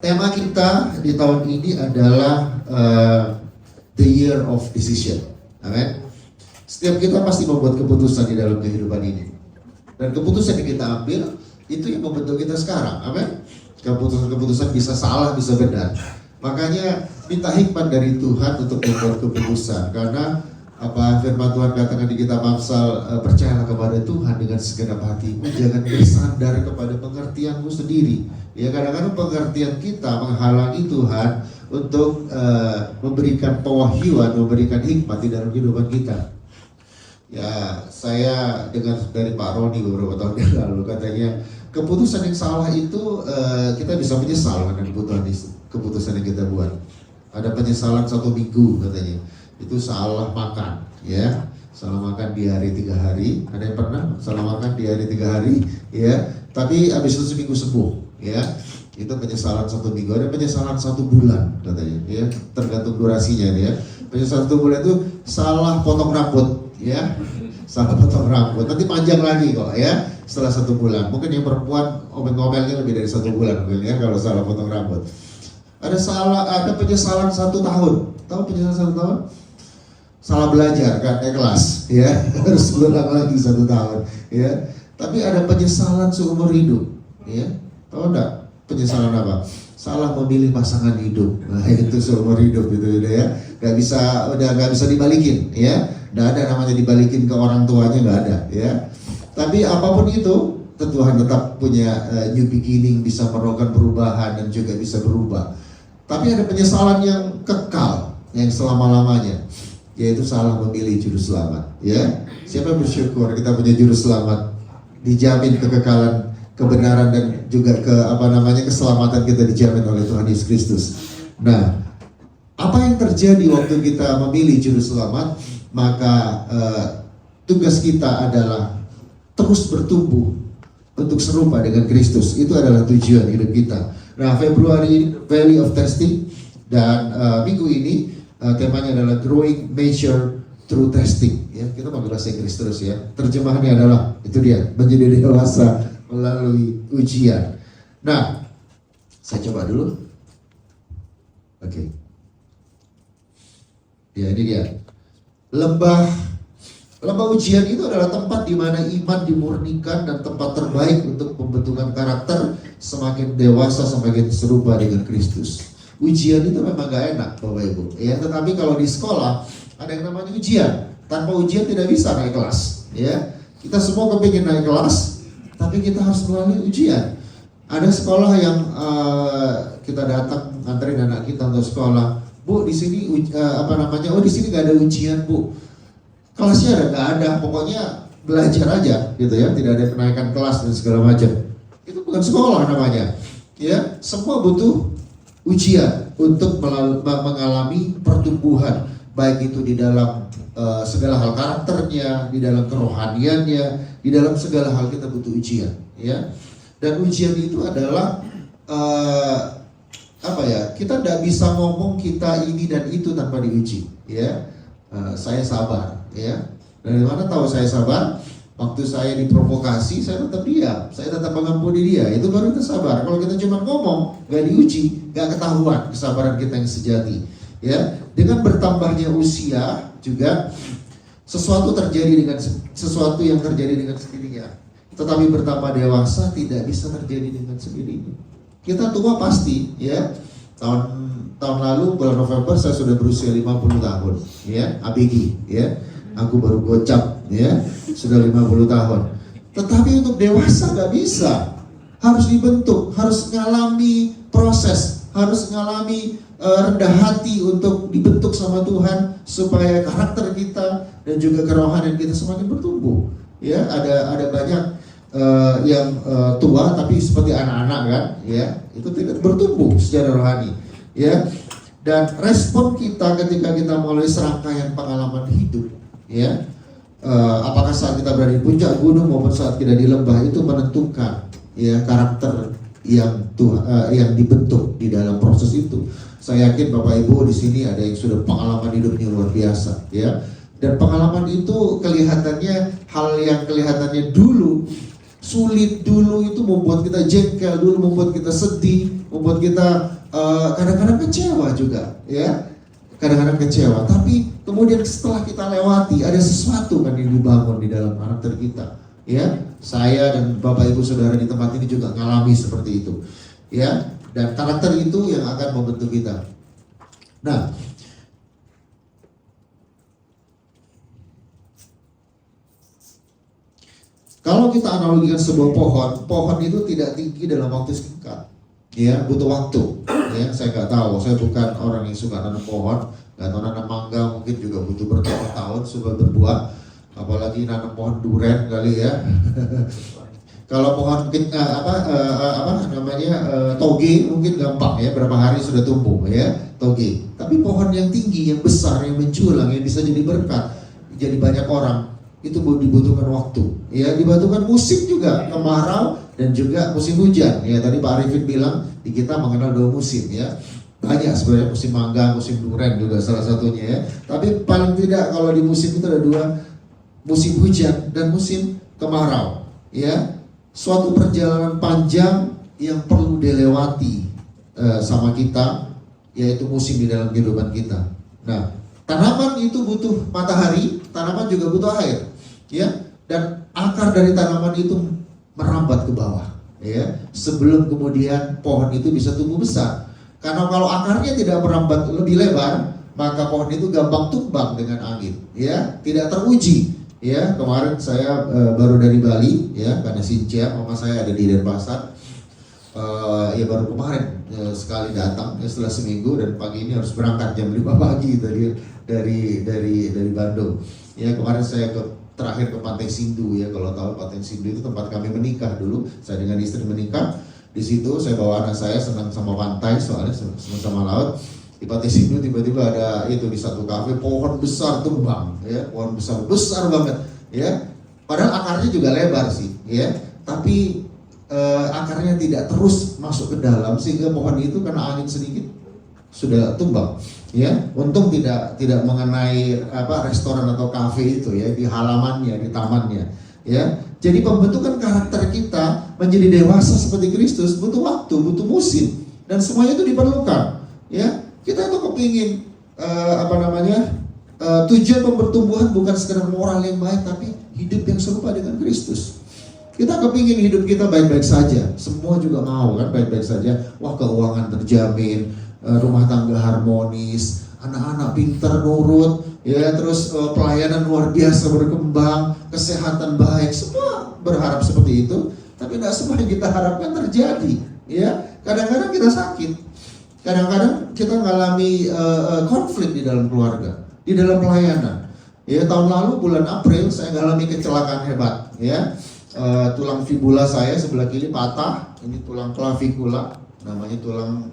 tema kita di tahun ini adalah the year of decision. Amin. Setiap kita pasti membuat keputusan di dalam kehidupan ini. Dan keputusan yang kita ambil itu yang membentuk kita sekarang. Amin. Keputusan-keputusan bisa salah, bisa benar. Makanya minta hikmat dari Tuhan untuk membuat keputusan. Karena apa firman Tuhan katakan di kitab Amsal, percayalah kepada Tuhan dengan segenap hatimu, jangan bersandar kepada pengertianmu sendiri. Ya, kadang-kadang pengertian kita menghalangi Tuhan untuk memberikan pewahyuan, memberikan hikmat di dalam kehidupan kita. Ya, saya dengar dari Pak Roni beberapa tahun yang lalu, katanya keputusan yang salah itu kita bisa menyesal dengan keputusan yang kita buat. Ada penyesalan 1 minggu katanya. Itu salah makan, ya, salah makan di hari 3 hari. Ada yang pernah salah makan di hari 3 hari, ya, tapi habis itu seminggu sembuh, ya. Itu penyesalan 1 minggu. Ada penyesalan 1 bulan katanya, ya, tergantung durasinya, ya. Penyesalan 1 bulan itu salah potong rambut, ya, salah potong rambut. Nanti panjang lagi kok, ya, setelah 1 bulan. Mungkin yang perempuan omel-omelnya lebih dari 1 bulan, mungkin, ya, kalau salah potong rambut. Ada penyesalan 1 tahun. Tahu penyesalan 1 tahun? Salah belajar kan kelas, ya, harus berulang lagi 1 tahun, ya. Tapi ada penyesalan seumur hidup, ya. Tahu enggak penyesalan apa? Salah memilih pasangan hidup. Nah, itu seumur hidup gitu, ya. Udah nggak bisa dibalikin, ya. Nggak ada namanya dibalikin ke orang tuanya, nggak ada, ya. Tapi apapun itu, Tuhan tetap punya new beginning, bisa melakukan perubahan dan juga bisa berubah. Tapi ada penyesalan yang kekal, yang selama-lamanya, yaitu salah memilih juru selamat, ya. Siapa bersyukur kita punya juru selamat, dijamin kekekalan, kebenaran dan juga keselamatan kita dijamin oleh Tuhan Yesus Kristus. Nah, apa yang terjadi waktu kita memilih juru selamat? Maka tugas kita adalah terus bertumbuh untuk serupa dengan Kristus. Itu adalah tujuan hidup kita. Nah, Februari Valley of Testing, dan minggu ini temanya adalah Growing Measure Through Testing. Ya, kita pakai bahasa Inggris terus, ya. Terjemahannya adalah itu dia, menjadi dewasa melalui ujian. Nah, saya coba dulu. Oke. Ya, ini dia. Lembah ujian itu adalah tempat di mana iman dimurnikan dan tempat terbaik untuk pembentukan karakter semakin dewasa, semakin serupa dengan Kristus. Ujian itu memang gak enak, Bapak Ibu, ya. Tetapi kalau di sekolah ada yang namanya ujian. Tanpa ujian tidak bisa naik kelas, ya. Kita semua kepingin naik kelas, tapi kita harus melalui ujian. Ada sekolah yang kita datang nganterin anak kita untuk sekolah. Bu, di sini Oh, di sini gak ada ujian, Bu. Kelasnya nggak ada, pokoknya belajar aja, gitu, ya. Tidak ada kenaikan kelas dan segala macam. Itu bukan sekolah namanya, ya. Semua butuh ujian untuk mengalami pertumbuhan, baik itu di dalam segala hal karakternya, di dalam kerohaniannya, di dalam segala hal kita butuh ujian, ya. Dan ujian itu adalah kita tidak bisa ngomong kita ini dan itu tanpa diuji, ya. Saya sabar, ya. Dari mana tahu saya sabar? Waktu saya diprovokasi, saya tetap diam, saya tetap mengampuni dia. Itu baru kita sabar. Kalau kita cuma ngomong, gak diuji, gak ketahuan kesabaran kita yang sejati, ya. Dengan bertambahnya usia juga sesuatu yang terjadi dengan sendirinya. Tetapi bertambah dewasa tidak bisa terjadi dengan sendirinya. Kita tua pasti, ya. Tahun lalu bulan November saya sudah berusia 50 tahun, ya, ABG, ya. Aku baru gocap, ya, sudah 50 tahun. Tetapi untuk dewasa gak bisa, harus dibentuk, harus ngalami proses, harus ngalami rendah hati untuk dibentuk sama Tuhan supaya karakter kita dan juga kerohanian kita semakin bertumbuh. Ya, ada banyak yang tua tapi seperti anak-anak, kan, ya, itu tidak bertumbuh secara rohani, ya. Dan respon kita ketika kita melalui serangkaian pengalaman hidup, ya, apakah saat kita berada di puncak gunung maupun saat kita di lembah, itu menentukan, ya, karakter yang dibentuk di dalam proses itu. Saya yakin Bapak Ibu di sini ada yang sudah pengalaman hidupnya luar biasa, ya. Dan pengalaman itu kelihatannya hal yang kelihatannya dulu sulit dulu itu membuat kita jengkel, dulu membuat kita sedih, membuat kita kadang-kadang kecewa juga, ya. Kadang-kadang kecewa, tapi kemudian setelah kita lewati ada sesuatu kan yang dibangun di dalam karakter kita, ya. Saya dan Bapak Ibu Saudara di tempat ini juga ngalami seperti itu, ya. Dan karakter itu yang akan membentuk kita. Nah, kalau kita analogikan sebuah pohon itu tidak tinggi dalam waktu singkat, ya, butuh waktu. Ya, saya nggak tahu, saya bukan orang yang suka nanam pohon, nggak tahu nanam mangga mungkin juga butuh bertahun-tahun supaya berbuah, apalagi nanam pohon duren kali ya. Kalau pohon toge mungkin gampang ya, berapa hari sudah tumbuh ya toge. Tapi pohon yang tinggi, yang besar, yang menjulang, yang bisa jadi berkat, jadi banyak orang, itu dibutuhkan waktu, ya, dibutuhkan musim juga, kemarau dan juga musim hujan. Ya, tadi Pak Arifin bilang di kita mengenal 2 musim, ya. Banyak sebenarnya, musim mangga, musim durian juga salah satunya, ya. Tapi paling tidak kalau di musim itu ada 2, musim hujan dan musim kemarau, ya. Suatu perjalanan panjang yang perlu dilewati sama kita, yaitu musim di dalam kehidupan kita. Nah, tanaman itu butuh matahari, tanaman juga butuh air, ya. Dan akar dari tanaman itu merambat ke bawah, ya, sebelum kemudian pohon itu bisa tumbuh besar. Karena kalau akarnya tidak merambat lebih lebar, maka pohon itu gampang tumbang dengan angin, ya, tidak teruji. Ya, kemarin saya baru dari Bali, ya, karena Sincia, mama saya ada di Denpasar. Ya baru kemarin sekali datang, ya, setelah seminggu, dan pagi ini harus berangkat jam 5 pagi dari Bandung. Ya, kemarin saya terakhir ke Pantai Sindu, ya, kalau tahu Pantai Sindu itu tempat kami menikah dulu. Saya dengan istri menikah di situ. Saya bawa anak saya, senang sama pantai soalnya, senang sama laut. Di Pantai Sindu tiba-tiba ada itu di satu kafe pohon besar tumbang, ya, pohon besar banget, ya. Padahal akarnya juga lebar sih, ya, tapi akarnya tidak terus masuk ke dalam sehingga pohon itu kena angin sedikit sudah tumbang, ya. Untung tidak mengenai restoran atau kafe itu, ya, di halamannya, di tamannya, ya. Jadi pembentukan karakter kita menjadi dewasa seperti Kristus butuh waktu, butuh musim, dan semuanya itu diperlukan, ya. Kita tuh kepingin tujuan pertumbuhan bukan sekedar moral yang baik, tapi hidup yang serupa dengan Kristus. Kita kepingin hidup kita baik-baik saja, semua juga mau kan baik-baik saja. Wah, keuangan terjamin, rumah tangga harmonis, anak-anak pintar nurut, ya, terus pelayanan luar biasa berkembang, kesehatan baik, semua berharap seperti itu. Tapi tidak semua yang kita harapkan terjadi, ya. Kadang-kadang kita sakit. Kadang-kadang kita mengalami konflik di dalam keluarga, di dalam pelayanan. Ya, tahun lalu bulan April saya mengalami kecelakaan hebat, ya. Tulang fibula saya sebelah kiri patah, ini tulang klavikula, namanya tulang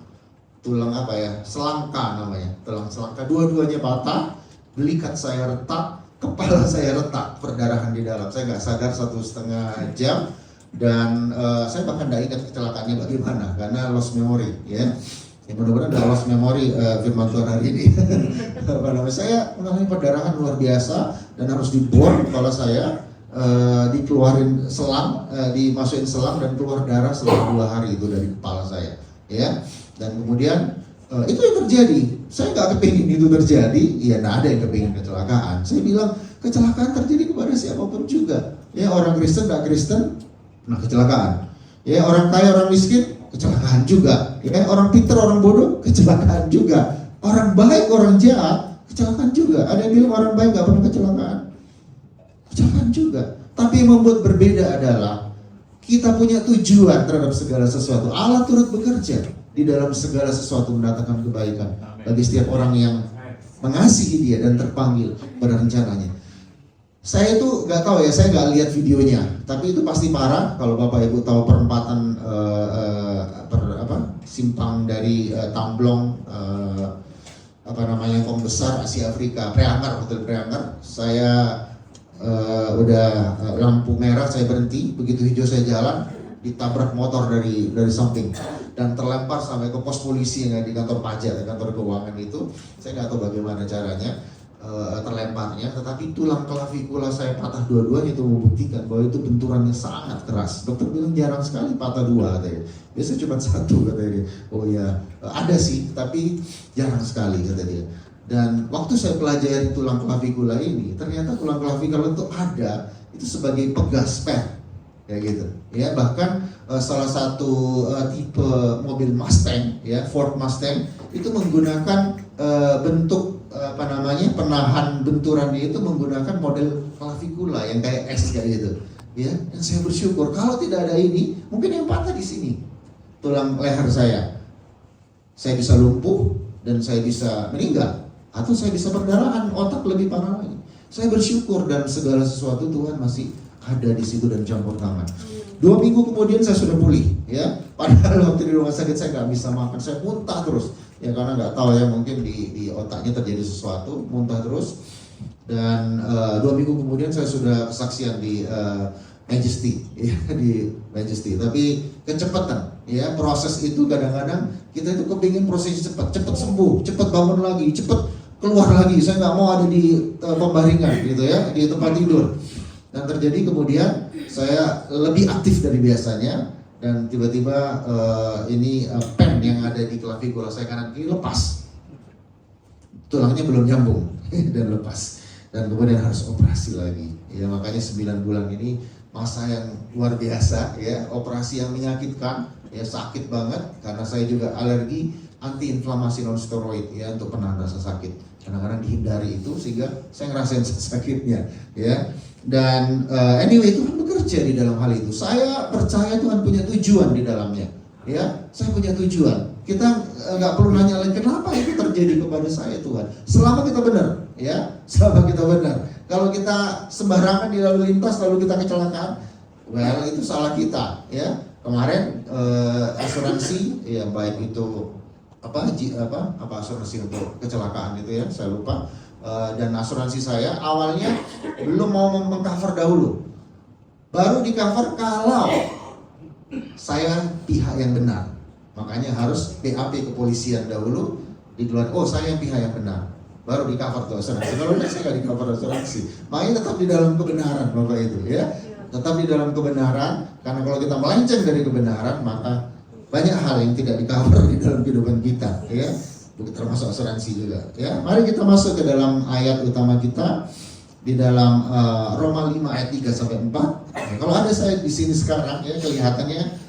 selangka namanya, tulang selangka, dua-duanya patah, belikat saya retak, kepala saya retak, perdarahan di dalam. Saya nggak sadar 1,5 jam, dan saya bahkan nggak ingat kecelakaannya bagaimana karena lost memory, ya. Ya, mudah-mudahan ada lost memory firman Tuhan hari ini. Saya mengalami perdarahan luar biasa dan harus dibor kepala saya, dikeluarin selang, dimasukin selang dan keluar darah selama 2 hari itu dari kepala saya, ya. Dan kemudian itu yang terjadi. Saya nggak kepingin itu terjadi, ya, nggak ada yang kepingin kecelakaan. Saya bilang kecelakaan terjadi kepada siapapun juga, ya, orang Kristen nggak Kristen, nah kecelakaan, ya, orang kaya orang miskin kecelakaan juga, ya, orang pintar orang bodoh kecelakaan juga, orang baik orang jahat kecelakaan juga. Ada yang bilang orang baik nggak pernah kecelakaan juga. Tapi yang membuat berbeda adalah kita punya tujuan terhadap segala sesuatu. Allah turut bekerja di dalam segala sesuatu mendatangkan kebaikan bagi setiap orang yang mengasihi Dia dan terpanggil pada rencananya. Saya itu nggak tahu, ya, saya nggak lihat videonya, tapi itu pasti parah. Kalau Bapak Ibu tahu perempatan simpang dari Tamblong, Kong Besar Asia Afrika, Hotel Preangkar. Saya udah lampu merah, saya berhenti, begitu hijau saya jalan, ditabrak motor dari samping dan terlempar sampai ke pos polisi yang ada di kantor pajak, kantor keuangan itu. Saya nggak tahu bagaimana caranya. terlemparnya, tetapi tulang klavikula saya patah dua-duanya. Itu membuktikan bahwa itu benturannya sangat keras. Dokter bilang jarang sekali patah dua katanya. Biasanya cuma satu katanya dia. Oh ya, ada sih, tapi jarang sekali kata dia. Dan waktu saya pelajari tulang klavikula ini, ternyata tulang klavikula itu ada, itu sebagai pegasper, kayak gitu. Ya, bahkan salah satu tipe mobil Mustang, ya Ford Mustang, itu menggunakan bentuk penahan benturannya itu menggunakan model klavikula yang kayak S kayak gitu. Ya, dan saya bersyukur kalau tidak ada ini, mungkin yang patah di sini tulang leher saya bisa lumpuh dan saya bisa meninggal. Atau saya bisa perdarahan, otak lebih parah lagi. Saya bersyukur dan segala sesuatu Tuhan masih ada di situ dan campur tangan. 2 minggu kemudian saya sudah pulih, ya. Padahal waktu di rumah sakit saya nggak bisa makan, saya muntah terus. Ya karena nggak tahu ya, mungkin di otaknya terjadi sesuatu, muntah terus. Dan 2 minggu kemudian saya sudah kesaksian di Majesty, ya, di Majesty. Tapi kecepatan, ya proses itu kadang-kadang kita itu kepingin prosesnya cepat sembuh, cepat bangun lagi, cepat keluar lagi. Saya nggak mau ada di pembaringan gitu ya, di tempat tidur. Dan terjadi kemudian saya lebih aktif dari biasanya dan tiba-tiba pen yang ada di klavikula saya kanan kiri lepas, tulangnya belum nyambung dan lepas, dan kemudian harus operasi lagi. Ya makanya 9 bulan ini masa yang luar biasa, ya operasi yang menyakitkan, ya sakit banget karena saya juga alergi antiinflamasi non steroid, ya untuk penahan rasa sakit. Kadang-kadang dihindari itu sehingga saya ngerasain sakitnya, ya. Dan anyway Tuhan bekerja di dalam hal itu. Saya percaya Tuhan punya tujuan di dalamnya, ya. Saya punya tujuan. Kita nggak perlu nanya lagi kenapa itu terjadi kepada saya Tuhan. Selama kita benar, ya. Selama kita benar. Kalau kita sembarangan di lalu lintas lalu kita kecelakaan, well itu salah kita, ya. Kemarin asuransi, ya baik itu apa asuransi untuk kecelakaan itu ya, saya lupa. Dan asuransi saya awalnya belum mau mengcover dahulu, baru di cover kalau saya pihak yang benar. Makanya harus BAP kepolisian dahulu dikeluarkan. Oh saya pihak yang benar, baru di cover tuh asuransi. Kalau enggak saya nggak di cover asuransi. Makanya tetap di dalam kebenaran bapak itu, ya. Tetap di dalam kebenaran, karena kalau kita melenceng dari kebenaran maka banyak hal yang tidak di cover di dalam kehidupan kita, ya. Termasuk asuransi juga, ya. Mari kita masuk ke dalam ayat utama kita di dalam Roma 5 ayat 3 sampai 4. Ya, kalau ada saya di sini sekarang, ya kelihatannya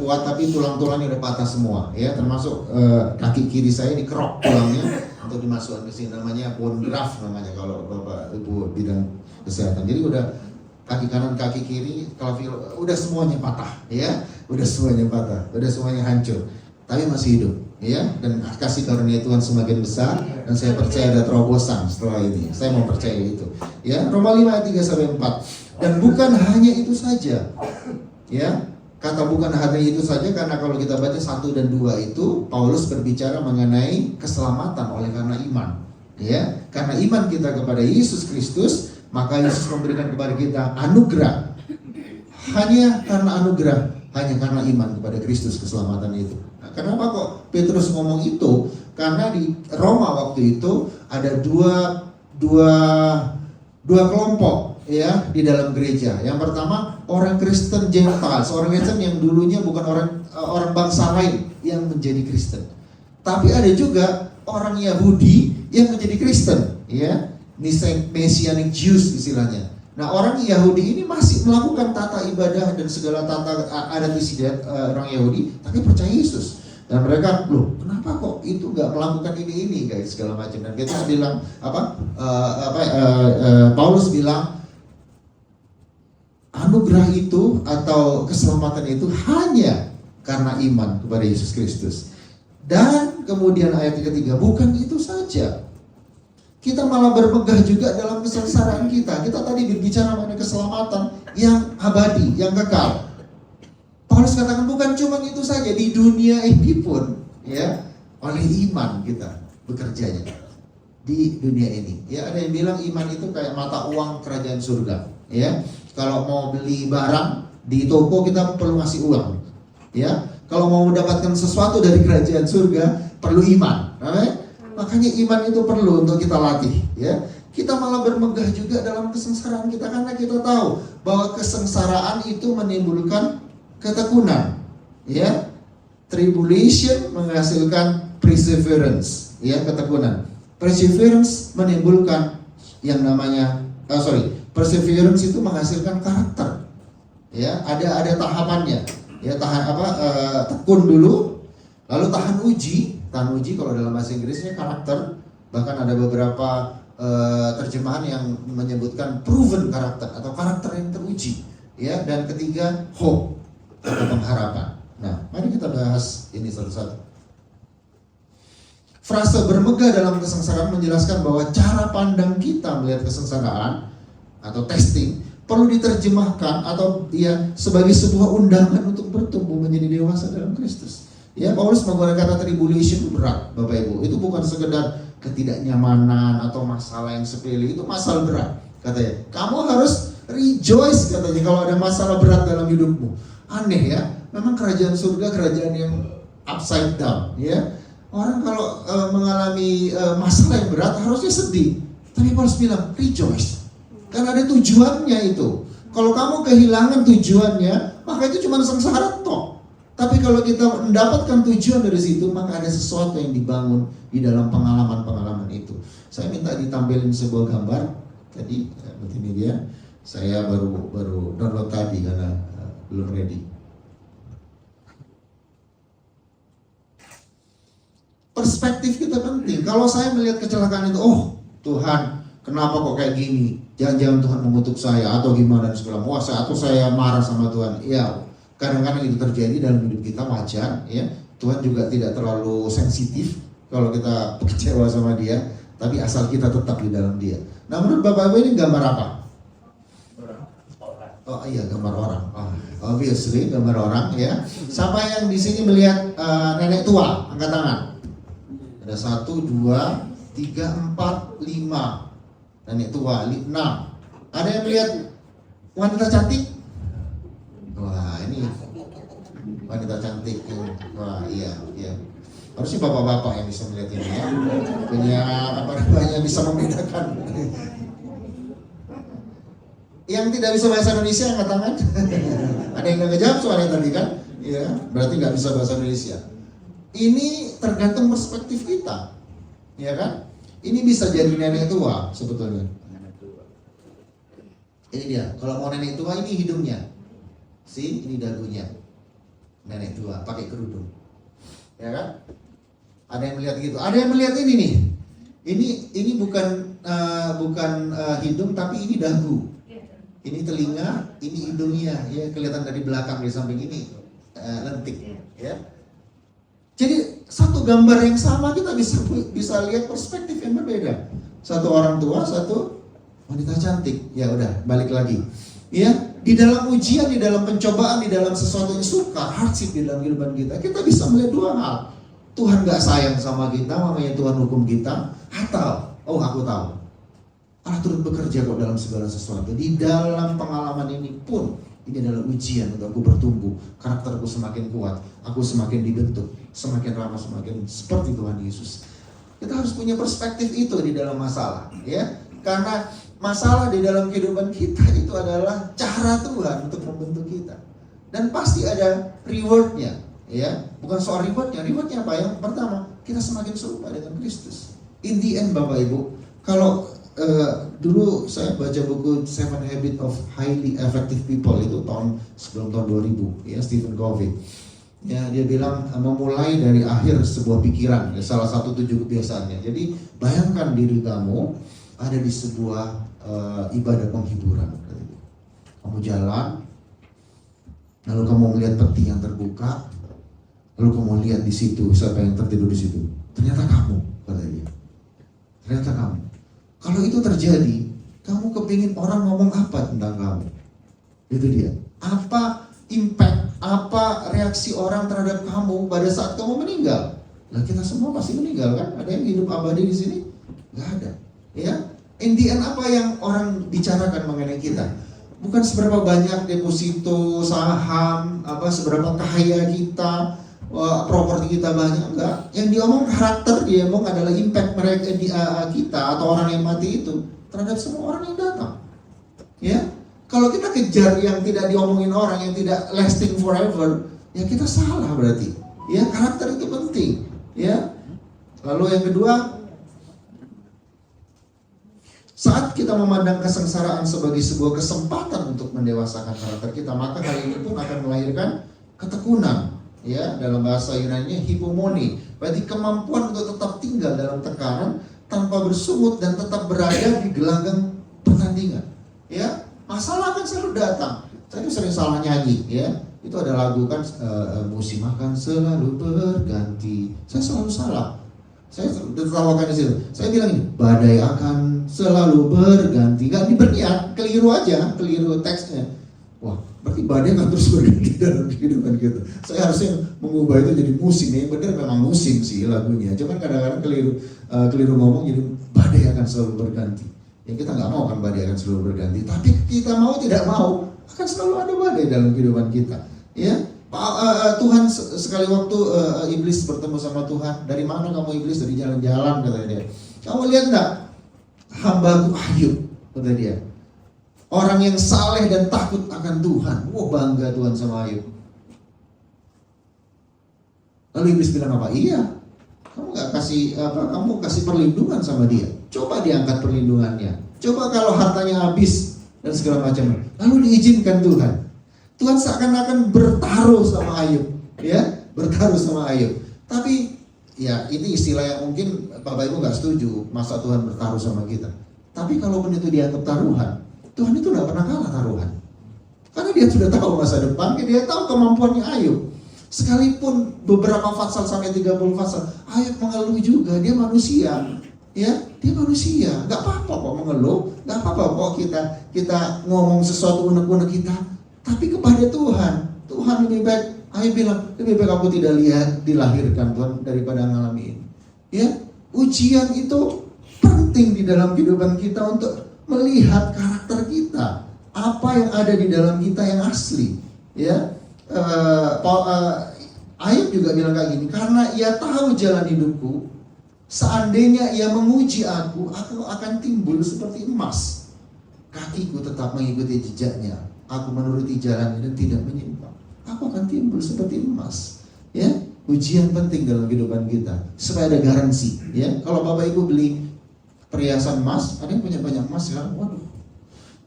kuat tapi tulang-tulangnya udah patah semua, ya termasuk kaki kiri saya dikerok tulangnya untuk dimasukkan ke sini, namanya bone graft namanya kalau bapak ibu bidang kesehatan. Jadi udah kaki kanan kaki kiri klavikula udah semuanya patah, ya udah semuanya patah, udah semuanya hancur, tapi masih hidup. Ya, dan kasih karunia Tuhan semakin besar dan saya percaya ada terobosan setelah ini. Saya mau percaya itu. Ya, Roma 5 ayat 3 sampai 4. Dan bukan hanya itu saja. Ya, kata bukan hanya itu saja karena kalau kita baca 1 dan 2 itu Paulus berbicara mengenai keselamatan oleh karena iman. Ya, karena iman kita kepada Yesus Kristus, maka Yesus memberikan kepada kita anugerah. Hanya karena anugerah, hanya karena iman kepada Kristus keselamatan itu. Kenapa kok Petrus ngomong itu? Karena di Roma waktu itu ada dua kelompok, ya di dalam gereja. Yang pertama orang Kristen Gentiles, orang Kristen yang dulunya bukan orang bangsa lain yang menjadi Kristen. Tapi ada juga orang Yahudi yang menjadi Kristen, ya Messianic Jews istilahnya. Nah orang Yahudi ini masih melakukan tata ibadah dan segala tata adat istiadat orang Yahudi, tapi percaya Yesus. Dan mereka, loh kenapa kok itu nggak melakukan ini guys segala macam. Dan kita bilang Paulus bilang anugerah itu atau keselamatan itu hanya karena iman kepada Yesus Kristus. Dan kemudian ayat ketiga, bukan itu saja. Kita malah bermegah juga dalam kesengsaraan kita. Kita tadi berbicara mengenai keselamatan yang abadi, yang kekal. Paulus katakan bukan cuma itu saja, di dunia ini pun, ya oleh iman kita bekerjanya di dunia ini. Ya ada yang bilang iman itu kayak mata uang kerajaan surga. Ya kalau mau beli barang di toko kita perlu ngasih uang. Ya kalau mau mendapatkan sesuatu dari kerajaan surga perlu iman. Maka Makanya iman itu perlu untuk kita latih, ya. Kita malah bermegah juga dalam kesengsaraan kita karena kita tahu bahwa kesengsaraan itu menimbulkan ketekunan, ya. Tribulation menghasilkan perseverance, ya, ketekunan. Perseverance menimbulkan yang namanya perseverance itu menghasilkan karakter. Ya, ada tahapannya. Ya, tekun dulu, lalu tahan uji. Tahan uji kalau dalam bahasa Inggrisnya karakter. Bahkan ada beberapa terjemahan yang menyebutkan proven karakter atau karakter yang teruji, ya. Dan ketiga, hope atau pengharapan. Nah, mari kita bahas ini satu-satu. Frase bermegah dalam kesengsaraan menjelaskan bahwa cara pandang kita melihat kesengsaraan atau testing perlu diterjemahkan atau ya sebagai sebuah undangan untuk bertumbuh menjadi dewasa dalam Kristus. Ya, Paulus menggunakan kata tribulation itu berat, Bapak Ibu. Itu bukan sekedar ketidaknyamanan atau masalah yang sepele, itu masalah berat katanya. Kamu harus rejoice katanya kalau ada masalah berat dalam hidupmu. Aneh ya, memang kerajaan surga kerajaan yang upside down, ya. Orang kalau mengalami masalah yang berat harusnya sedih. Tapi Paulus bilang rejoice. Karena ada tujuannya itu. Kalau kamu kehilangan tujuannya, maka itu cuma sengsara toh. Tapi kalau kita mendapatkan tujuan dari situ, maka ada sesuatu yang dibangun di dalam pengalaman-pengalaman itu. Saya minta ditampilin sebuah gambar tadi, ini dia. Saya baru download tadi karena belum ready. Perspektif kita penting. Kalau saya melihat kecelakaan itu, oh Tuhan, kenapa kok kayak gini? Jangan-jangan Tuhan mengutuk saya atau gimana dan segala macam. Atau saya marah sama Tuhan. Ya, kadang-kadang itu terjadi dalam hidup kita, wajar, ya. Tuhan juga tidak terlalu sensitif kalau kita kecewa sama Dia, tapi asal kita tetap di dalam Dia. Nah, menurut Bapak Ibu ini gambar apa? Oh iya, gambar orang. Obviously gambar orang, ya. Sama yang di sini melihat nenek tua, angkat tangan. Ada 1, 2, 3, 4, 5 nenek tua, 6. Ada yang melihat wanita cantik? Wah, ini wanita cantik. Wah, iya. Harusnya bapak-bapak yang bisa melihat ini, ya. Punya bisa membedakan. Yang tidak bisa bahasa Indonesia angkat tangan. Ada yang nggak jawab soalnya tadi kan? Ya, berarti nggak bisa bahasa Indonesia. Ini tergantung perspektif kita, ya kan? Ini bisa jadi nenek tua sebetulnya. Ini dia. Kalau mau nenek tua ini hidungnya, ini dagunya. Nenek tua pakai kerudung, ya kan? Ada yang melihat gitu. Ada yang melihat ini nih. Ini bukan hidung tapi ini dagu. Ini telinga, ini hidungnya, ya kelihatan dari belakang di samping ini lentik, ya. Jadi satu gambar yang sama kita bisa lihat perspektif yang berbeda. Satu orang tua, satu wanita cantik. Ya udah, balik lagi. Ya, di dalam ujian, di dalam pencobaan, di dalam sesuatu yang suka, hardship di dalam kehidupan kita bisa melihat dua hal. Tuhan gak sayang sama kita, makanya Tuhan hukum kita. Atau, oh aku tahu, Allah turut bekerja kok dalam segala sesuatu. Di dalam pengalaman ini pun, ini adalah ujian untuk aku bertumbuh. Karakterku semakin kuat, aku semakin dibentuk, semakin ramah, semakin seperti Tuhan Yesus. Kita harus punya perspektif itu di dalam masalah, ya. Karena masalah di dalam kehidupan kita itu adalah cara Tuhan untuk membentuk kita. Dan pasti ada rewardnya, ya. Bukan soal rewardnya apa? Yang pertama, kita semakin serupa dengan Kristus. In the end, Bapak Ibu, kalau dulu saya baca buku 7 Habits of Highly Effective People itu sebelum tahun 2000, ya, Stephen Covey. Ya, dia bilang memulai dari akhir sebuah pikiran, ya, salah satu 7 kebiasaannya. Jadi bayangkan diri kamu ada di sebuah ibadah penghiburan. Kamu jalan, lalu kamu melihat peti yang terbuka, lalu kamu lihat di situ siapa yang tertidur di situ. Ternyata kamu, kata dia. Ternyata kamu. Kalau itu terjadi, kamu kepingin orang ngomong apa tentang kamu? Itu dia. Apa impact, apa reaksi orang terhadap kamu pada saat kamu meninggal? Nah, kita semua pasti meninggal kan? Ada yang hidup abadi di sini? Gak ada. Ya, in the end apa yang orang bicarakan mengenai kita? Bukan seberapa banyak deposito, saham, seberapa kaya kita, properti kita banyak, enggak. Yang diomong karakter, dia omong adalah impact mereka di kita atau orang yang mati itu terhadap semua orang yang datang. Ya, kalau kita kejar yang tidak diomongin orang, yang tidak lasting forever, ya kita salah berarti. Ya, karakter itu penting. Ya, lalu yang kedua, saat kita memandang kesengsaraan sebagai sebuah kesempatan untuk mendewasakan karakter kita, maka hal ini pun akan melahirkan ketekunan. Ya, dalam bahasa Yunani hipomone, berarti kemampuan untuk tetap tinggal dalam tekanan tanpa bersungut dan tetap berada di gelanggang pertandingan. Ya, masalah akan selalu datang. Saya sering salah nyanyi, ya. Itu ada lagu kan, musim akan selalu berganti. Saya selalu salah. Saya tertawakan di situ. Saya bilang ini, badai akan selalu berganti. Gak berniat, keliru aja, keliru teksnya. Wah, berarti badai akan terus berganti dalam kehidupan kita. Saya harusnya mengubah itu jadi musim. Yang benar memang musim sih lagunya. Cuman kadang-kadang keliru ngomong jadi badai akan selalu berganti. Ya kita nggak mau kan badai akan selalu berganti. Tapi kita mau tidak mau akan selalu ada badai dalam kehidupan kita. Ya. Tuhan sekali waktu iblis bertemu sama Tuhan, dari mana kamu iblis? Dari jalan-jalan, kata dia. Kamu lihat enggak hambaku Ayub, kata dia, orang yang saleh dan takut akan Tuhan. Wah, bangga Tuhan sama Ayub. Lalu iblis bilang apa? Iya, kamu nggak kasih kamu kasih perlindungan sama dia. Coba diangkat perlindungannya. Coba kalau hartanya habis dan segala macam, lalu diizinkan Tuhan. Tuhan seakan-akan bertaruh sama Ayub, ya, bertaruh sama Ayub. Tapi ya ini istilah yang mungkin Bapak Ibu nggak setuju, masa Tuhan bertaruh sama kita. Tapi kalaupun itu dianggap taruhan, Tuhan itu nggak pernah kalah taruhan. Karena dia sudah tahu masa depan, dia tahu kemampuannya Ayub. Sekalipun beberapa pasal sampai 30 pasal, Ayub mengeluh juga, dia manusia. Ya, dia manusia, nggak apa-apa kok mengeluh, nggak apa-apa kok kita ngomong sesuatu unek-unek kita. Tapi kepada Tuhan lebih baik. Ayub bilang, lebih baik aku tidak dilahirkan Tuhan daripada mengalami ini. Ya, ujian itu penting di dalam kehidupan kita untuk melihat karakter kita, apa yang ada di dalam kita yang asli. Ya, Ayub juga bilang kayak gini, karena ia tahu jalan hidupku, seandainya ia menguji aku akan timbul seperti emas. Kakiku tetap mengikuti jejaknya. Aku menuruti jalan dan tidak menyimpang. Aku akan timbul seperti emas. Ya, ujian penting dalam kehidupan kita supaya ada garansi. Ya, kalau Bapak Ibu beli perhiasan emas, ada yang punya banyak emas sekarang, waduh,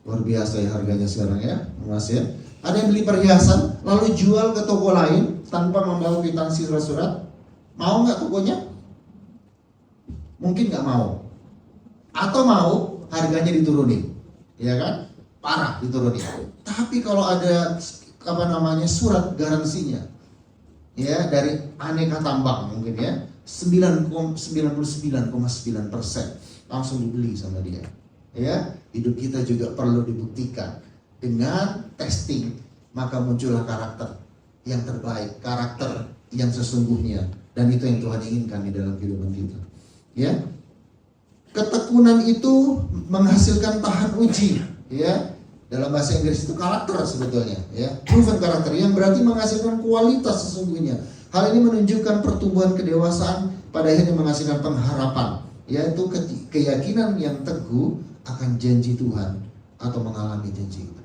luar biasa ya harganya sekarang ya, emas ya. Ada yang beli perhiasan lalu jual ke toko lain tanpa membawa kwitansi surat-surat. Mau nggak tokonya? Mungkin nggak mau. Atau mau harganya diturunin, ya kan? Parah diturunin. Tapi kalau ada surat garansinya, ya dari aneka tambang mungkin ya 99,9% langsung dibeli sama dia. Ya, hidup kita juga perlu dibuktikan dengan testing, maka muncullah karakter yang terbaik, karakter yang sesungguhnya, dan itu yang Tuhan inginkan di dalam kehidupan kita. Ya, ketekunan itu menghasilkan tahan uji. Ya, dalam bahasa Inggris itu karakter sebetulnya, ya, proven karakter yang berarti menghasilkan kualitas sesungguhnya. Hal ini menunjukkan pertumbuhan kedewasaan, pada akhirnya menghasilkan pengharapan, yaitu keyakinan yang teguh akan janji Tuhan atau mengalami janji itu.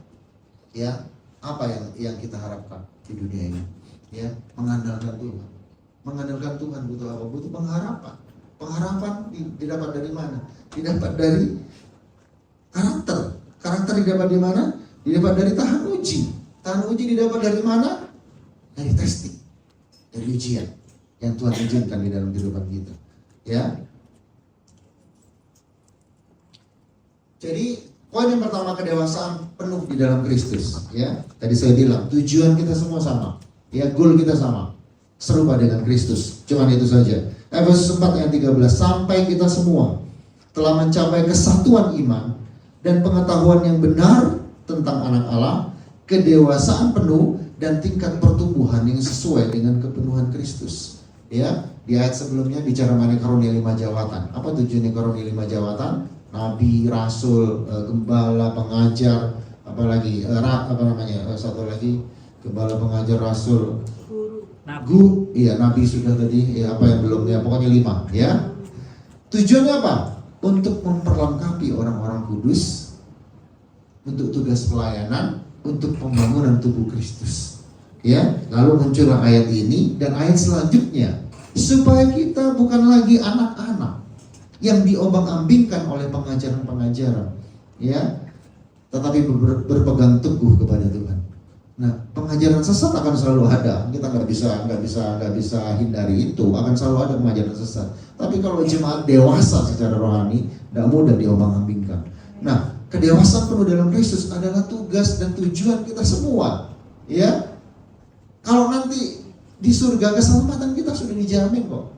Ya, apa yang kita harapkan di dunia ini? Ya, mengandalkan Tuhan. Mengandalkan Tuhan butuh apa? Butuh pengharapan. Pengharapan didapat dari mana? Didapat dari karakter. Karakter didapat di mana? Didapat dari tahan uji. Tahan uji didapat dari mana? Dari testing, dari ujian yang Tuhan izinkan di dalam kehidupan kita. Ya. Jadi poin yang pertama, kedewasaan penuh di dalam Kristus. Ya. Tadi saya bilang tujuan kita semua sama. Ya, goal kita sama. Serupa dengan Kristus. Cuman itu saja. Efesus 4 ayat 13, sampai kita semua telah mencapai kesatuan iman dan pengetahuan yang benar tentang anak Allah, kedewasaan penuh dan tingkat pertumbuhan yang sesuai dengan kepenuhan Kristus. Ya, di ayat sebelumnya bicara mengenai karunia 5 jawatan. Apa tujuannya karunia 5 jawatan? Nabi, rasul, gembala, pengajar, apalagi satu lagi, gembala, pengajar, rasul, Iya, nabi sudah tadi. Ya, apa yang belum ya? Pokoknya 5 ya. Tujuannya apa? Untuk memperlengkapi orang-orang kudus untuk tugas pelayanan, untuk pembangunan tubuh Kristus. Ya, lalu muncullah ayat ini dan ayat selanjutnya, supaya kita bukan lagi anak-anak yang diobang-ambingkan oleh pengajaran-pengajaran, ya, tetapi berpegang teguh kepada Tuhan. Nah, pengajaran sesat akan selalu ada. Kita nggak bisa hindari itu. Akan selalu ada pengajaran sesat. Tapi kalau jemaat dewasa secara rohani, tidak mudah diobang-ambingkan. Nah, kedewasaan penuh dalam Kristus adalah tugas dan tujuan kita semua. Ya, kalau nanti di surga keselamatan kita sudah dijamin kok.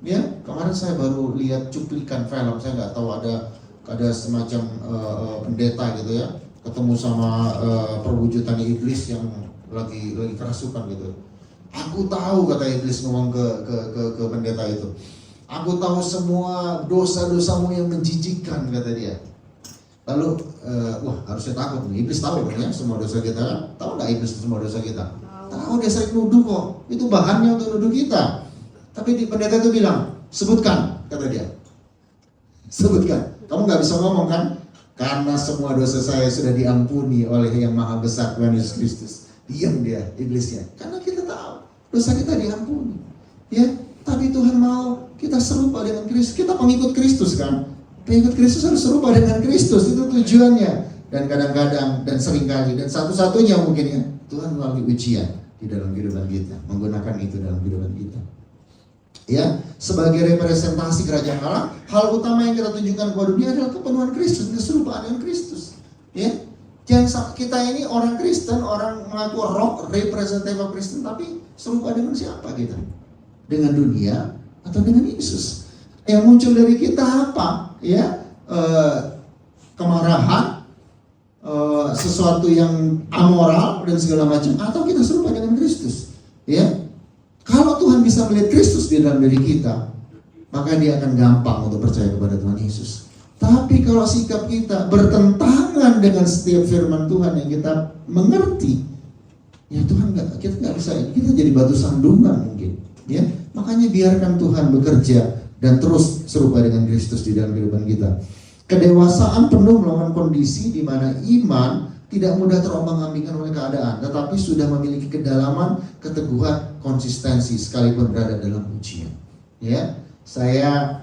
Ya, kemarin saya baru lihat cuplikan film. Saya nggak tahu ada semacam pendeta gitu ya, ketemu sama perwujudan iblis yang lagi kerasukan gitu. Aku tahu, kata iblis ngomong ke pendeta itu, aku tahu semua dosa-dosamu yang menjijikkan, kata dia. Lalu wah, harusnya takut nih. Iblis tahu kan ya semua dosa kita kan? Tahu nggak iblis semua dosa kita? Tahu, dia sering nuduh kok. Itu bahannya untuk nuduh kita. Tapi di pendeta itu bilang, sebutkan, kata dia. Sebutkan. Kamu nggak bisa ngomong kan? Karena semua dosa saya sudah diampuni oleh yang maha besar, Tuhan Yesus Kristus. Diam dia, iblisnya. Karena kita tahu dosa kita diampuni. Ya, tapi Tuhan mau kita serupa dengan Kristus. Kita pengikut Kristus kan? Pengikut Kristus harus serupa dengan Kristus. Itu tujuannya. Dan kadang-kadang dan seringkali dan satu-satunya mungkin ya, Tuhan melalui ujian di dalam kehidupan kita, menggunakan itu dalam kehidupan kita. Ya, sebagai representasi kerajaan Allah, hal utama yang kita tunjukkan kepada dunia adalah kepenuhan Kristus, keserupaan dengan Kristus. Ya, jangan kita ini orang Kristen, orang mengaku roh, representatif Kristen, tapi serupa dengan siapa kita? Dengan dunia atau dengan Yesus? Yang muncul dari kita apa? Ya, kemarahan, sesuatu yang amoral dan segala macam, atau kita serupa dengan Kristus? Ya. Kalau Tuhan bisa melihat Kristus di dalam diri kita, maka dia akan gampang untuk percaya kepada Tuhan Yesus. Tapi kalau sikap kita bertentangan dengan setiap firman Tuhan yang kita mengerti, ya Tuhan kita nggak bisa, kita jadi batu sandungan mungkin. Ya, makanya biarkan Tuhan bekerja dan terus serupa dengan Kristus di dalam kehidupan kita. Kedewasaan penuh melawan kondisi di mana iman tidak mudah terombang-ambingkan oleh keadaan, tetapi sudah memiliki kedalaman, keteguhan, konsistensi sekalipun berada dalam ujian. Ya, saya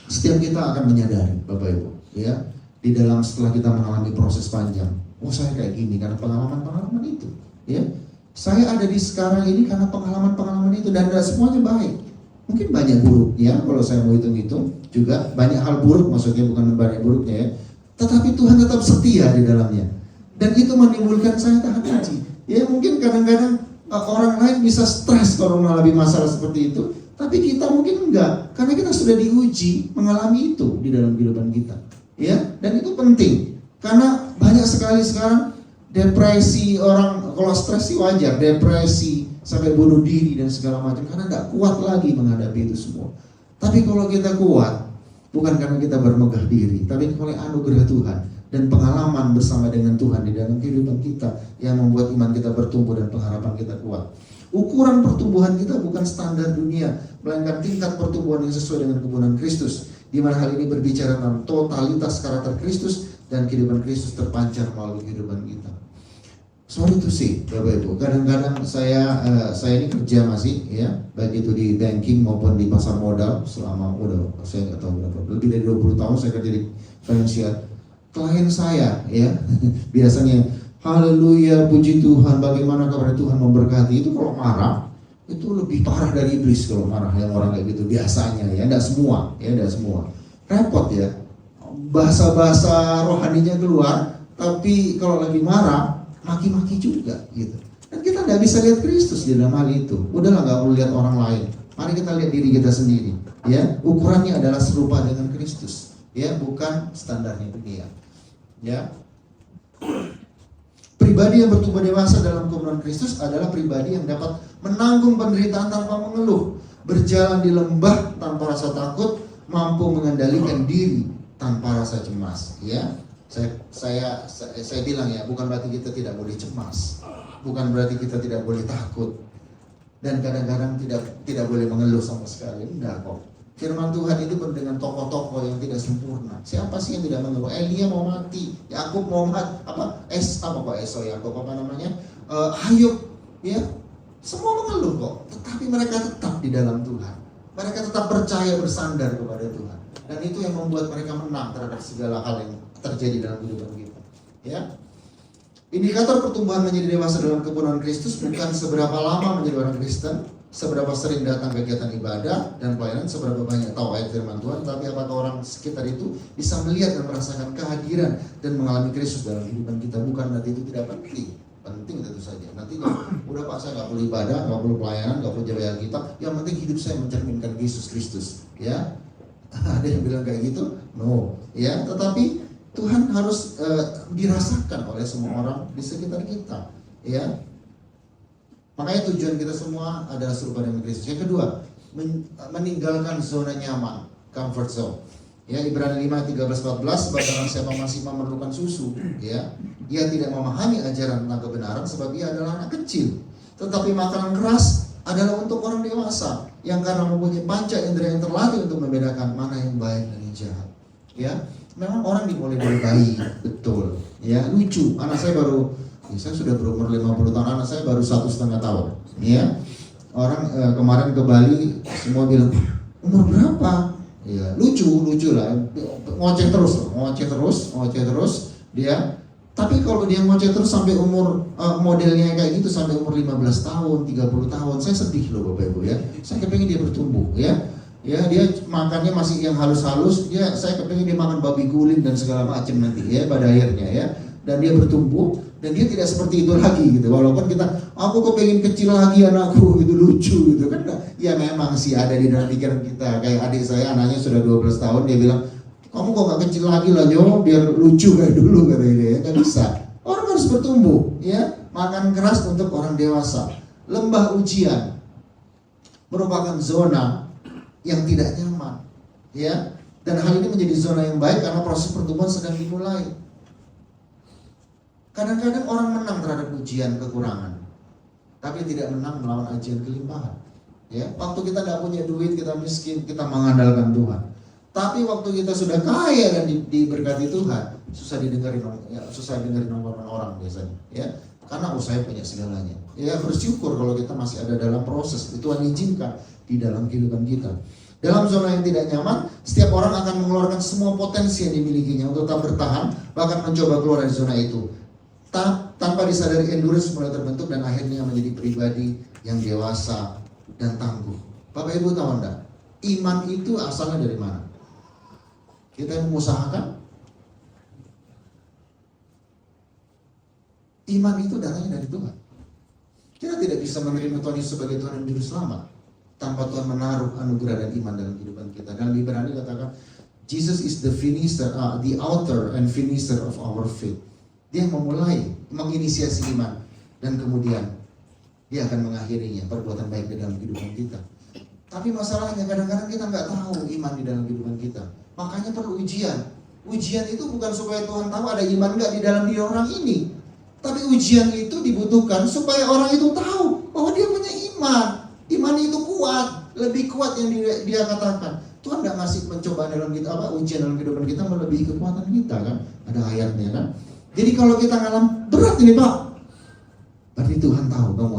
setiap kita akan menyadari, Bapak Ibu, ya, di dalam setelah kita mengalami proses panjang, oh saya kayak gini karena pengalaman-pengalaman itu. Ya, saya ada di sekarang ini karena pengalaman-pengalaman itu, dan semuanya baik. Mungkin banyak buruknya, kalau saya mau hitung-hitung juga banyak hal buruk, maksudnya bukan banyak buruknya ya. Tetapi Tuhan tetap setia di dalamnya. Dan itu menimbulkan saya tahan uji. Ya mungkin kadang-kadang orang lain bisa stres kalau mengalami masalah seperti itu. Tapi kita mungkin enggak. Karena kita sudah diuji mengalami itu di dalam kehidupan kita. Ya, dan itu penting. Karena banyak sekali sekarang depresi orang, kalau stres sih wajar. Depresi, sampai bunuh diri dan segala macam. Karena enggak kuat lagi menghadapi itu semua. Tapi kalau kita kuat, bukan karena kita bermegah diri, tapi oleh anugerah Tuhan dan pengalaman bersama dengan Tuhan di dalam kehidupan kita yang membuat iman kita bertumbuh dan pengharapan kita kuat. Ukuran pertumbuhan kita bukan standar dunia, melainkan tingkat pertumbuhan yang sesuai dengan kebenaran Kristus, di mana hal ini berbicara tentang totalitas karakter Kristus dan kehidupan Kristus terpancar melalui kehidupan kita. Sorry to say, Bapak Ibu, kadang-kadang saya ini kerja masih ya, baik itu di banking maupun di pasar modal selama saya nggak tahu berapa, lebih dari 20 tahun saya kerja di finansial. Klien saya ya biasanya haleluya, puji Tuhan, bagaimana kepada Tuhan memberkati, itu kalau marah itu lebih parah dari iblis kalau marah, yang orang kayak gitu biasanya ya, enggak semua. Repot ya. Bahasa-bahasa rohaninya keluar, tapi kalau lagi marah maki-maki juga gitu. Dan kita nggak bisa lihat Kristus di dalam hal itu. Udahlah, nggak perlu lihat orang lain. Mari kita lihat diri kita sendiri. Ya, ukurannya adalah serupa dengan Kristus. Ya, bukan standarnya dunia. Ya. Pribadi yang bertumbuh dewasa dalam kebenaran Kristus adalah pribadi yang dapat menanggung penderitaan tanpa mengeluh, berjalan di lembah tanpa rasa takut, mampu mengendalikan diri tanpa rasa cemas. Ya. Saya bilang ya, bukan berarti kita tidak boleh cemas, bukan berarti kita tidak boleh takut, dan kadang-kadang tidak boleh mengeluh sama sekali. Enggak kok. Firman Tuhan itu penuh dengan tokoh-tokoh yang tidak sempurna. Siapa sih yang tidak mengeluh? Elia mau mati, Yakub mau mati, Yakub Ayub, ya, semua mengeluh kok. Tetapi mereka tetap di dalam Tuhan. Mereka tetap percaya bersandar kepada Tuhan. Dan itu yang membuat mereka menang terhadap segala hal yang terjadi dalam kehidupan kita. Ya. Indikator pertumbuhan menjadi dewasa dalam kepenuhan Kristus bukan seberapa lama menjadi orang Kristen, seberapa sering datang kegiatan ibadah dan pelayanan, seberapa banyak tahu ayat firman Tuhan, tapi apakah orang sekitar itu bisa melihat dan merasakan kehadiran dan mengalami Kristus dalam kehidupan kita. Bukan berarti itu tidak penting. Penting tentu saja. Nanti udah Pak, saya nggak perlu ibadah, nggak perlu pelayanan, nggak perlu jaga Alkitab. Yang penting hidup saya mencerminkan Yesus Kristus. Ya, ada yang bilang kayak gitu? No. Ya, tetapi Tuhan harus dirasakan oleh semua orang di sekitar kita. Ya, makanya tujuan kita semua adalah serupa dengan Kristus. Yang kedua, meninggalkan zona nyaman, comfort zone. Ya, Ibrani 5:13-14, barang siapa masih memerlukan susu, ya, ia tidak memahami ajaran tentang kebenaran sebab ia adalah anak kecil. Tetapi makanan keras adalah untuk orang dewasa yang karena mempunyai panca indera yang terlatih untuk membedakan mana yang baik dan yang jahat. Ya, memang orang dimulai dari bayi, betul. Ya, lucu. Anak saya saya sudah berumur 50 tahun, anak saya baru 1,5 tahun. Ya, orang kemarin ke Bali semua bilang, umur berapa? Ya, lucu lah, ngoceh terus dia. Tapi kalau dia ngoceh terus sampai umur modelnya kayak gitu sampai umur 15 tahun, 30 tahun, saya sedih loh Bapak Ibu ya. Saya kepengen dia bertumbuh ya. Ya, dia makannya masih yang halus-halus, saya kepengen dia makan babi guling dan segala macam nanti ya pada akhirnya ya. Dan dia bertumbuh dan dia tidak seperti itu lagi gitu. Walaupun aku kepengen kecil lagi anakku, gitu, lucu gitu kan. Ya memang sih ada di dalam pikiran kita. Kayak adik saya, anaknya sudah 12 tahun, dia bilang, kamu kok gak kecil lagi lah Nyo, biar lucu kayak dulu katanya dia. Gak bisa. Orang harus bertumbuh ya. Makan keras untuk orang dewasa. Lembah ujian merupakan zona yang tidak nyaman ya. Dan hal ini menjadi zona yang baik karena proses pertumbuhan sedang dimulai. Kadang-kadang orang menang terhadap ujian kekurangan, tapi tidak menang melawan ujian kelimpahan. Ya, waktu kita tidak punya duit, kita miskin, kita mengandalkan Tuhan. Tapi waktu kita sudah kaya dan diberkati Tuhan, susah dengerin omongan orang biasanya. Ya, karena saya punya segalanya. Ya, bersyukur kalau kita masih ada dalam proses. Tuhan izinkan di dalam kehidupan kita. Dalam zona yang tidak nyaman, setiap orang akan mengeluarkan semua potensi yang dimilikinya untuk tetap bertahan, bahkan mencoba keluar dari zona itu. Tanpa disadari, endurance mulai terbentuk dan akhirnya menjadi pribadi yang dewasa dan tangguh. Bapak Ibu tahu enggak? Iman itu asalnya dari mana? Kita yang mengusahakan. Iman itu datangnya dari Tuhan. Kita tidak bisa menerima Tuhan Yesus sebagai Tuhan dan Juru Selamat tanpa Tuhan menaruh anugerah dan iman dalam kehidupan kita. Dan Ibrani katakan, Jesus is the finisher, the author and finisher of our faith. Dia memulai, menginisiasi iman, dan kemudian dia akan mengakhirinya, perbuatan baik di dalam kehidupan kita. Tapi masalahnya kadang-kadang kita nggak tahu iman di dalam kehidupan kita. Makanya perlu ujian. Ujian itu bukan supaya Tuhan tahu ada iman nggak di dalam diri orang ini. Tapi ujian itu dibutuhkan supaya orang itu tahu bahwa dia punya iman. Iman itu kuat, lebih kuat yang dia katakan. Tuhan nggak ngasih pencobaan dalam kita, ujian dalam kehidupan kita melebihi kekuatan kita kan? Ada ayatnya kan? Jadi kalau kita ngalam berat ini Pak, berarti Tuhan tahu kamu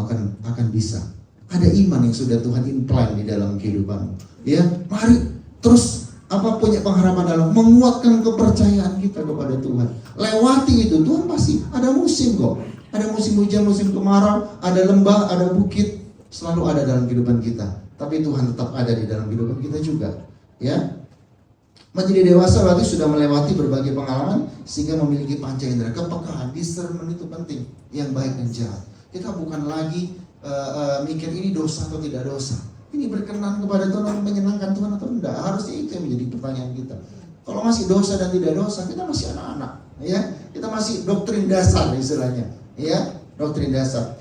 akan bisa. Ada iman yang sudah Tuhan implant di dalam kehidupanmu. Ya, mari terus punya pengharapan dalam menguatkan kepercayaan kita kepada Tuhan. Lewati itu, Tuhan pasti ada musim kok. Ada musim hujan, musim kemarau, ada lembah, ada bukit, selalu ada dalam kehidupan kita. Tapi Tuhan tetap ada di dalam kehidupan kita juga. Ya. Menjadi dewasa berarti sudah melewati berbagai pengalaman sehingga memiliki panca indera. Kepekaan, discernment itu penting, yang baik dan jahat. Kita bukan lagi mikir ini dosa atau tidak dosa. Ini berkenan kepada Tuhan, menyenangkan Tuhan atau tidak. Harusnya itu yang menjadi pertanyaan kita. Kalau masih dosa dan tidak dosa, kita masih anak-anak, ya. Kita masih doktrin dasar istilahnya, ya, doktrin dasar.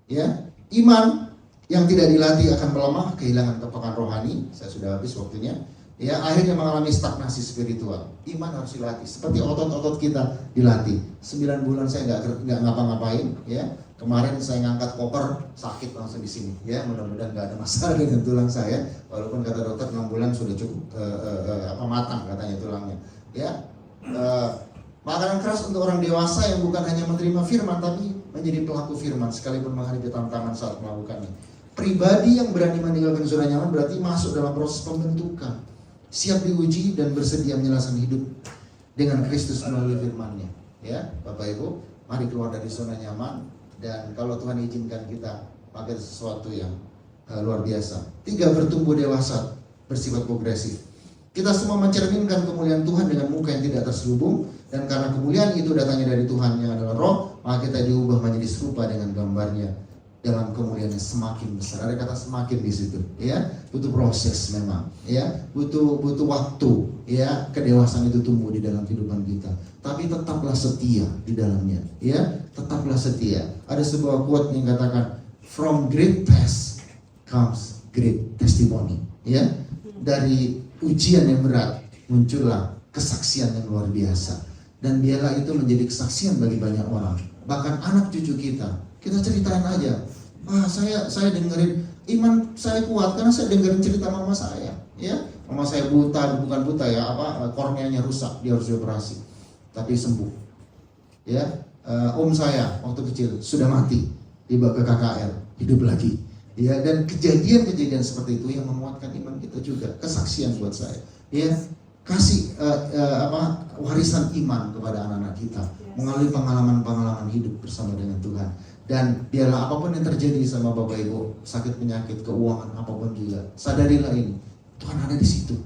Ya, iman yang tidak dilatih akan melemah, kehilangan kepekaan rohani. Saya sudah habis waktunya. Ya, akhirnya mengalami stagnasi spiritual. Iman harus dilatih, seperti otot-otot kita dilatih. 9 bulan saya nggak ngapa-ngapain, ya. Kemarin saya ngangkat koper, sakit langsung di sini. Ya, mudah-mudahan nggak ada masalah dengan tulang saya. Walaupun kata dokter 6 bulan sudah cukup matang katanya tulangnya. Ya, makanan keras untuk orang dewasa yang bukan hanya menerima firman, tapi menjadi pelaku firman sekalipun menghadapi tantangan saat melakukannya. Pribadi yang berani meninggalkan zona nyaman berarti masuk dalam proses pembentukan, siap diuji dan bersedia menyelesaikan hidup dengan Kristus melalui firman-Nya. Ya, Bapak Ibu, mari keluar dari zona nyaman. Dan kalau Tuhan izinkan kita pakai sesuatu yang luar biasa. 3, bertumbuh dewasa, bersifat progresif. Kita semua mencerminkan kemuliaan Tuhan dengan muka yang tidak terselubung. Dan karena kemuliaan itu datangnya dari Tuhan yang adalah roh, maka kita diubah menjadi serupa dengan gambarnya dalam kemuliaan yang semakin besar. Ada kata semakin di situ, ya. Butuh proses memang, ya. Butuh waktu, ya. Kedewasaan itu tumbuh di dalam kehidupan kita. Tapi tetaplah setia di dalamnya, ya. Tetaplah setia. Ada sebuah quote yang katakan, from great test comes great testimony, ya. Dari ujian yang berat muncullah kesaksian yang luar biasa. Dan biarlah itu menjadi kesaksian bagi banyak orang. Bahkan anak cucu kita ceritain aja. Saya dengerin iman saya kuat karena saya dengerin cerita mama saya, ya. Mama saya bukan buta ya, korneanya rusak, dia harus dioperasi, tapi sembuh. Ya, om saya waktu kecil sudah mati, dibawa ke KKR, hidup lagi. Ya, dan kejadian-kejadian seperti itu yang menguatkan iman kita juga, kesaksian buat saya. Ya, kasih warisan iman kepada anak-anak kita melalui pengalaman-pengalaman hidup bersama dengan Tuhan. Dan biarlah apapun yang terjadi sama Bapak Ibu, sakit penyakit, keuangan, apapun juga, sadarilah ini, Tuhan ada di situ,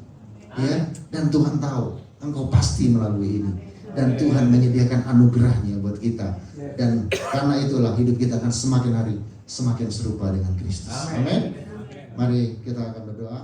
ya. Dan Tuhan tahu engkau pasti melalui ini, dan Tuhan menyediakan anugerahnya buat kita. Dan karena itulah hidup kita akan semakin hari semakin serupa dengan Kristus. Amin. Mari kita akan berdoa.